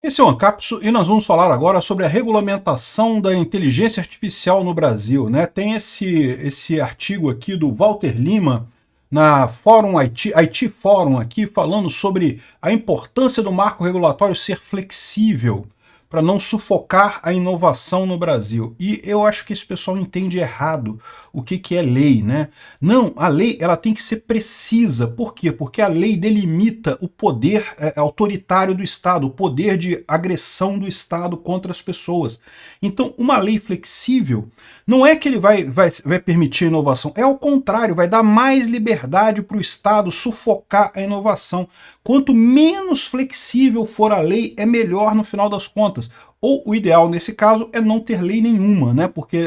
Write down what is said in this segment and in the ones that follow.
Esse é o Ancapso e nós vamos falar agora sobre a regulamentação da inteligência artificial no Brasil, né? Tem esse artigo aqui do Walter Lima na Fórum IT Fórum aqui falando sobre a importância do marco regulatório ser flexível para não sufocar a inovação no Brasil. E eu acho que esse pessoal entende errado o que é lei, né? Não, a lei ela tem que ser precisa. Por quê? Porque a lei delimita o poder autoritário do Estado, o poder de agressão do Estado contra as pessoas. Então, uma lei flexível não é que ele vai permitir a inovação, é ao contrário, vai dar mais liberdade para o Estado sufocar a inovação. Quanto menos flexível for a lei, é melhor no final das contas. Ou o ideal nesse caso é não ter lei nenhuma, né? Porque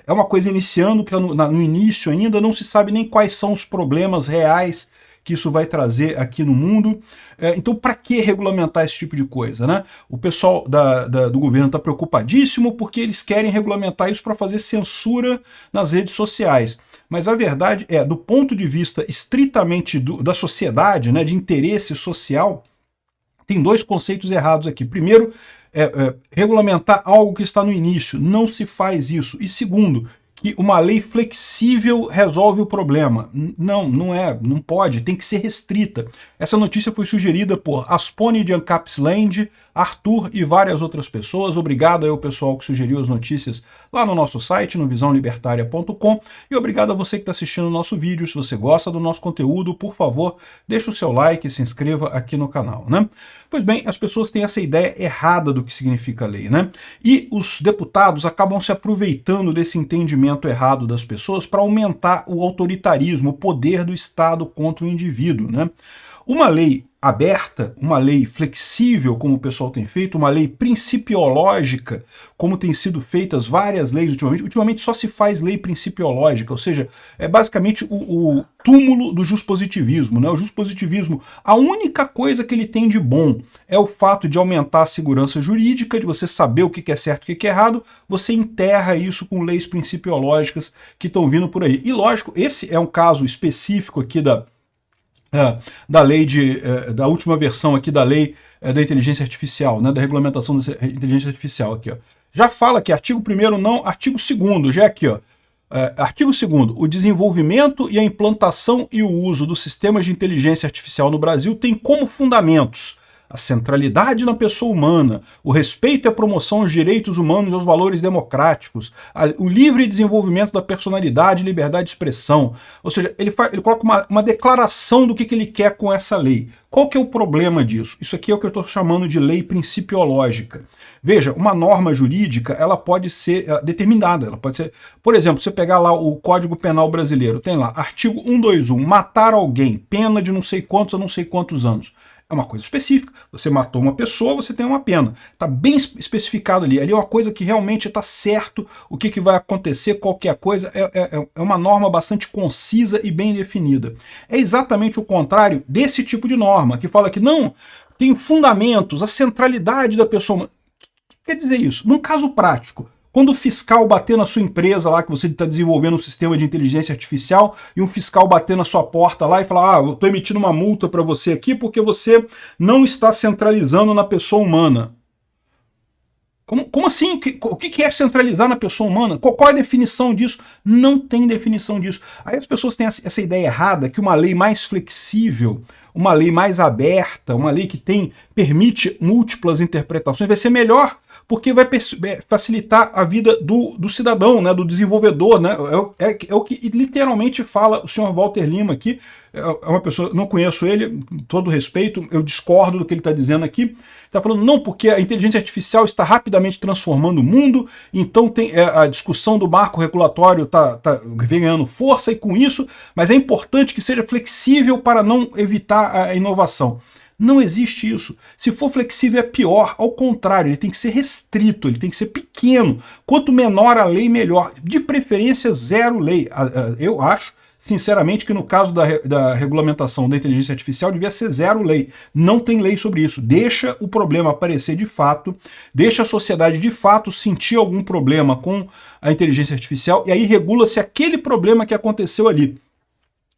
é uma coisa iniciando, que no início ainda não se sabe nem quais são os problemas reais que isso vai trazer aqui no mundo. Então, para que regulamentar esse tipo de coisa, né? O pessoal do governo está preocupadíssimo porque eles querem regulamentar isso para fazer censura nas redes sociais. Mas a verdade é, do ponto de vista estritamente da sociedade, né, de interesse social, tem dois conceitos errados aqui. Primeiro, regulamentar algo que está no início. Não se faz isso. E segundo, que uma lei flexível resolve o problema. Não pode, tem que ser restrita. Essa notícia foi sugerida por Aspone de Ancapsland, Arthur e várias outras pessoas. Obrigado ao pessoal que sugeriu as notícias lá no nosso site, no visãolibertaria.com, e obrigado a você que está assistindo o nosso vídeo. Se você gosta do nosso conteúdo, por favor, deixa o seu like e se inscreva aqui no canal, né? Pois bem, as pessoas têm essa ideia errada do que significa lei, né? E os deputados acabam se aproveitando desse entendimento errado das pessoas para aumentar o autoritarismo, o poder do Estado contra o indivíduo, né? Uma lei aberta, uma lei flexível, como o pessoal tem feito, uma lei principiológica, como tem sido feitas várias leis ultimamente. Ultimamente só se faz lei principiológica, ou seja, é basicamente o túmulo do juspositivismo, né? O juspositivismo, a única coisa que ele tem de bom é o fato de aumentar a segurança jurídica, de você saber o que é certo e o que é errado, você enterra isso com leis principiológicas que estão vindo por aí. E lógico, esse é um caso específico aqui da lei da última versão aqui da lei da inteligência artificial, né, da regulamentação da inteligência artificial aqui, ó. Já fala que artigo 1º não, artigo 2º, já aqui, ó. Artigo 2º, o desenvolvimento e a implantação e o uso dos sistemas de inteligência artificial no Brasil tem como fundamentos a centralidade na pessoa humana, o respeito e a promoção aos direitos humanos e aos valores democráticos, o livre desenvolvimento da personalidade e liberdade de expressão. Ou seja, ele coloca uma declaração do que ele quer com essa lei. Qual que é o problema disso? Isso aqui é o que eu estou chamando de lei principiológica. Veja, uma norma jurídica, ela pode ser determinada, ela pode ser, por exemplo, você pegar lá o Código Penal brasileiro, tem lá, artigo 121, matar alguém, pena de não sei quantos a não sei quantos anos. É uma coisa específica. Você matou uma pessoa, você tem uma pena. Está bem especificado ali. Ali é uma coisa que realmente está certo o que vai acontecer, qualquer coisa. É uma norma bastante concisa e bem definida. É exatamente o contrário desse tipo de norma, que fala que não, tem fundamentos, a centralidade da pessoa. O que quer dizer isso? Num caso prático, quando o fiscal bater na sua empresa lá, que você está desenvolvendo um sistema de inteligência artificial, e um fiscal bater na sua porta lá e falar, eu estou emitindo uma multa para você aqui porque você não está centralizando na pessoa humana. Como assim? O que é centralizar na pessoa humana? Qual é a definição disso? Não tem definição disso. Aí as pessoas têm essa ideia errada que uma lei mais flexível, uma lei mais aberta, uma lei que permite múltiplas interpretações, vai ser melhor, porque vai facilitar a vida do cidadão, né, do desenvolvedor, né, é o que literalmente fala o senhor Walter Lima aqui. É uma pessoa, não conheço ele, com todo respeito, eu discordo do que ele está dizendo aqui. Está falando, não, porque a inteligência artificial está rapidamente transformando o mundo, então tem a discussão do marco regulatório está ganhando força, e com isso, mas é importante que seja flexível para não evitar a inovação. Não existe isso. Se for flexível é pior, ao contrário, ele tem que ser restrito, ele tem que ser pequeno. Quanto menor a lei, melhor. De preferência, zero lei. Eu acho, sinceramente, que no caso da regulamentação da inteligência artificial devia ser zero lei. Não tem lei sobre isso. Deixa o problema aparecer de fato, deixa a sociedade de fato sentir algum problema com a inteligência artificial, e aí regula-se aquele problema que aconteceu ali.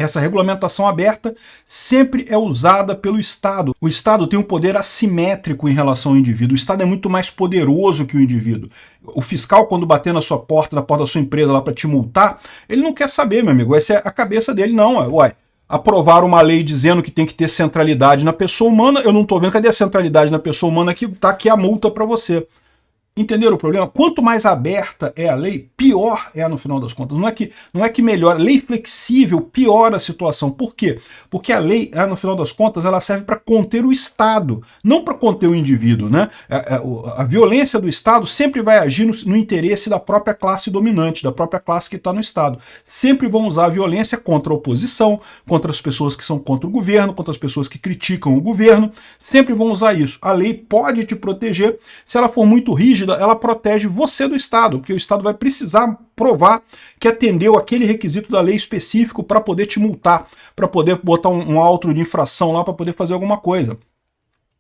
Essa regulamentação aberta sempre é usada pelo Estado. O Estado tem um poder assimétrico em relação ao indivíduo. O Estado é muito mais poderoso que o indivíduo. O fiscal, quando bater na sua porta, na porta da sua empresa lá para te multar, ele não quer saber, meu amigo. Essa é a cabeça dele, não. Uai, aprovaram uma lei dizendo que tem que ter centralidade na pessoa humana. Eu não estou vendo, cadê a centralidade na pessoa humana aqui? Tá aqui a multa para você. Entenderam o problema? Quanto mais aberta é a lei, pior é no final das contas. Não é que melhora. Lei flexível piora a situação. Por quê? Porque a lei, no final das contas, ela serve para conter o Estado, não para conter o indivíduo, né? A violência do Estado sempre vai agir no interesse da própria classe dominante, da própria classe que está no Estado. Sempre vão usar a violência contra a oposição, contra as pessoas que são contra o governo, contra as pessoas que criticam o governo. Sempre vão usar isso. A lei pode te proteger. Se ela for muito rígida, ela protege você do Estado, porque o Estado vai precisar provar que atendeu aquele requisito da lei específico para poder te multar, para poder botar um auto de infração lá, para poder fazer alguma coisa.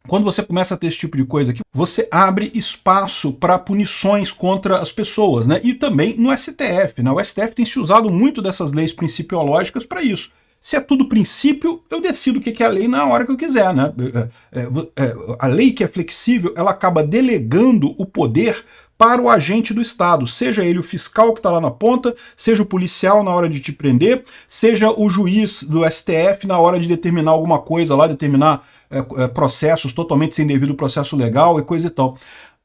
Quando você começa a ter esse tipo de coisa aqui, você abre espaço para punições contra as pessoas, né? E também no STF, né? O STF tem se usado muito dessas leis principiológicas para isso. Se é tudo princípio, eu decido o que é a lei na hora que eu quiser, né? A lei que é flexível, ela acaba delegando o poder para o agente do Estado, seja ele o fiscal que está lá na ponta, seja o policial na hora de te prender, seja o juiz do STF na hora de determinar alguma coisa lá, determinar processos totalmente sem devido processo legal e coisa e tal.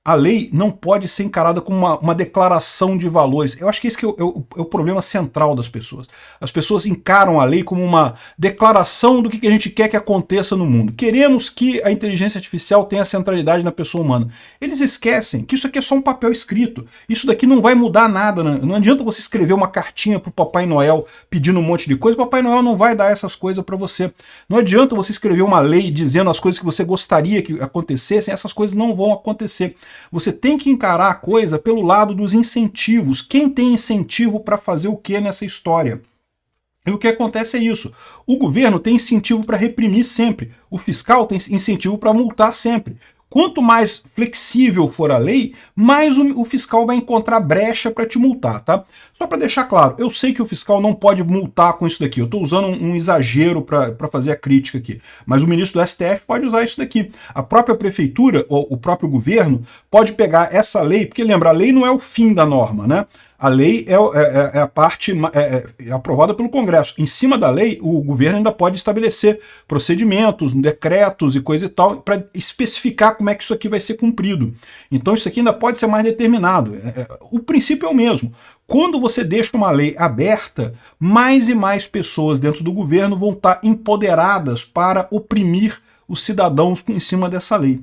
A lei não pode ser encarada como uma declaração de valores. Eu acho que esse que é o problema central das pessoas. As pessoas encaram a lei como uma declaração do que a gente quer que aconteça no mundo. Queremos que a inteligência artificial tenha centralidade na pessoa humana. Eles esquecem que isso aqui é só um papel escrito. Isso daqui não vai mudar nada. Né? Não adianta você escrever uma cartinha para o Papai Noel pedindo um monte de coisa. O Papai Noel não vai dar essas coisas para você. Não adianta você escrever uma lei dizendo as coisas que você gostaria que acontecessem. Essas coisas não vão acontecer. Você tem que encarar a coisa pelo lado dos incentivos. Quem tem incentivo para fazer o que nessa história? E o que acontece é isso. O governo tem incentivo para reprimir sempre. O fiscal tem incentivo para multar sempre. Quanto mais flexível for a lei, mais o fiscal vai encontrar brecha para te multar, tá? Só para deixar claro, eu sei que o fiscal não pode multar com isso daqui, eu estou usando um exagero para fazer a crítica aqui, mas o ministro do STF pode usar isso daqui. A própria prefeitura, ou o próprio governo, pode pegar essa lei, porque lembra, a lei não é o fim da norma, né? A lei é a parte aprovada pelo Congresso. Em cima da lei, o governo ainda pode estabelecer procedimentos, decretos e coisa e tal, para especificar como é que isso aqui vai ser cumprido. Então isso aqui ainda pode ser mais determinado. O princípio é o mesmo. Quando você deixa uma lei aberta, mais e mais pessoas dentro do governo vão estar empoderadas para oprimir os cidadãos em cima dessa lei.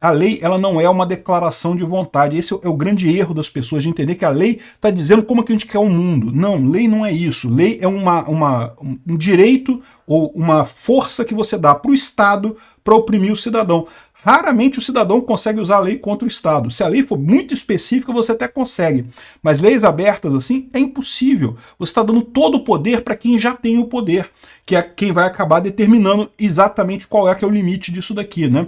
A lei, ela não é uma declaração de vontade. Esse é o grande erro das pessoas, de entender que a lei está dizendo como que a gente quer o mundo. Não, lei não é isso. Lei é um direito ou uma força que você dá para o Estado para oprimir o cidadão. Raramente o cidadão consegue usar a lei contra o Estado. Se a lei for muito específica, você até consegue. Mas leis abertas assim, é impossível. Você está dando todo o poder para quem já tem o poder, que é quem vai acabar determinando exatamente qual que é o limite disso daqui, né?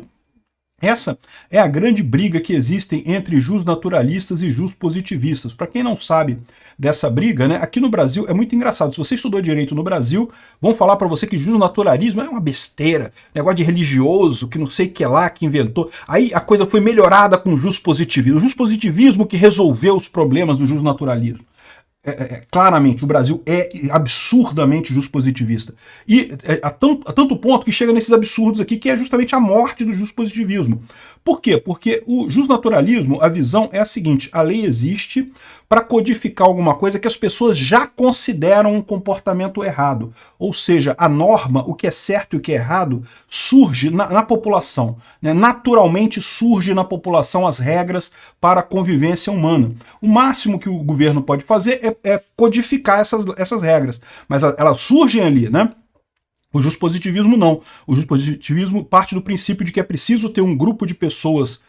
Essa é a grande briga que existem entre justnaturalistas e justpositivistas. Para quem não sabe dessa briga, né, aqui no Brasil é muito engraçado. Se você estudou direito no Brasil, vão falar para você que justnaturalismo é uma besteira, negócio de religioso, que não sei o que lá, que inventou. Aí a coisa foi melhorada com o justpositivismo. O justpositivismo que resolveu os problemas do justnaturalismo. Claramente, o Brasil é absurdamente justpositivista. E a tanto ponto que chega nesses absurdos aqui, que é justamente a morte do justpositivismo. Por quê? Porque o justnaturalismo, a visão é a seguinte: a lei existe para codificar alguma coisa que as pessoas já consideram um comportamento errado. Ou seja, a norma, o que é certo e o que é errado, surge na população. Né? Naturalmente surge na população as regras para a convivência humana. O máximo que o governo pode fazer é codificar essas regras. Mas elas surgem ali, né? O justpositivismo não. O justpositivismo parte do princípio de que é preciso ter um grupo de pessoas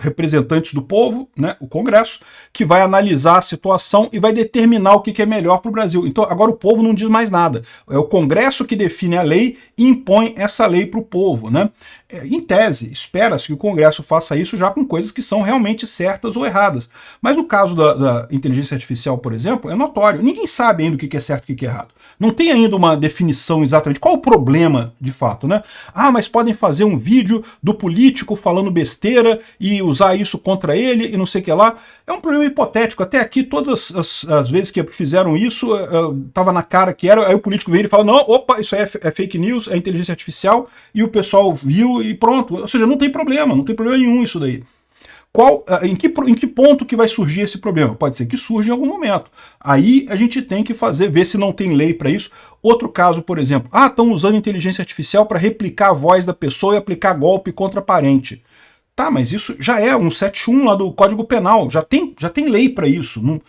representantes do povo, né, o Congresso, que vai analisar a situação e vai determinar o que é melhor para o Brasil. Então agora o povo não diz mais nada. É o Congresso que define a lei e impõe essa lei para o povo. Né? Em tese, espera-se que o Congresso faça isso já com coisas que são realmente certas ou erradas. Mas o caso da inteligência artificial, por exemplo, é notório. Ninguém sabe ainda o que é certo e o que é errado. Não tem ainda uma definição exatamente. Qual o problema, de fato, né? Ah, mas podem fazer um vídeo do político falando besteira e usar isso contra ele e não sei o que lá. É um problema hipotético. Até aqui, todas as vezes que fizeram isso, estava na cara que era, aí o político veio e fala, não, opa, isso aí é fake news, é inteligência artificial, e o pessoal viu e pronto. Ou seja, não tem problema nenhum isso daí. Em que ponto que vai surgir esse problema? Pode ser que surja em algum momento. Aí a gente tem que ver se não tem lei para isso. Outro caso, por exemplo, estão usando inteligência artificial para replicar a voz da pessoa e aplicar golpe contra parente. Tá, mas isso já é 171 lá do Código Penal, já tem lei para isso. Não,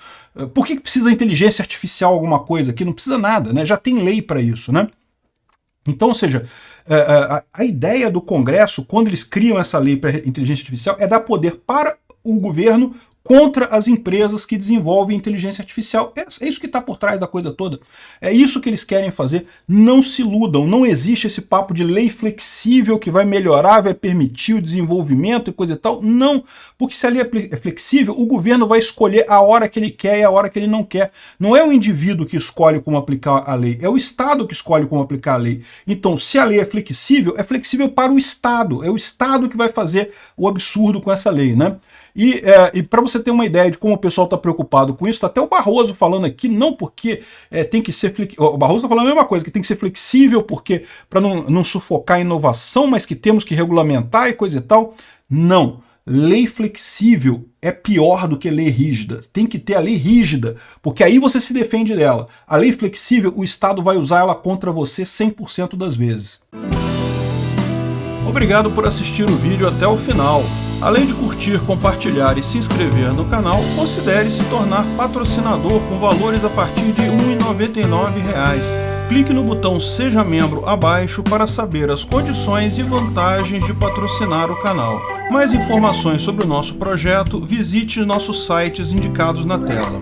por que precisa inteligência artificial alguma coisa aqui? Não precisa nada, né? Já tem lei para isso, né? Então, ou seja, a ideia do Congresso, quando eles criam essa lei para inteligência artificial, é dar poder para o governo contra as empresas que desenvolvem inteligência artificial. É isso que está por trás da coisa toda. É isso que eles querem fazer. Não se iludam, não existe esse papo de lei flexível que vai melhorar, vai permitir o desenvolvimento e coisa e tal. Não, porque se a lei é flexível, o governo vai escolher a hora que ele quer e a hora que ele não quer. Não é o indivíduo que escolhe como aplicar a lei, é o Estado que escolhe como aplicar a lei. Então, se a lei é flexível para o Estado. É o Estado que vai fazer o absurdo com essa lei, né? E para você ter uma ideia de como o pessoal está preocupado com isso, tá até o Barroso falando aqui, não porque tem que ser flexível. O Barroso está falando a mesma coisa, que tem que ser flexível porque para não sufocar a inovação, mas que temos que regulamentar e coisa e tal. Não. Lei flexível é pior do que lei rígida. Tem que ter a lei rígida, porque aí você se defende dela. A lei flexível, o Estado vai usar ela contra você 100% das vezes. Obrigado por assistir o vídeo até o final. Além de curtir, compartilhar e se inscrever no canal, considere se tornar patrocinador com valores a partir de R$ 1,99. Clique no botão Seja Membro abaixo para saber as condições e vantagens de patrocinar o canal. Mais informações sobre o nosso projeto, visite nossos sites indicados na tela.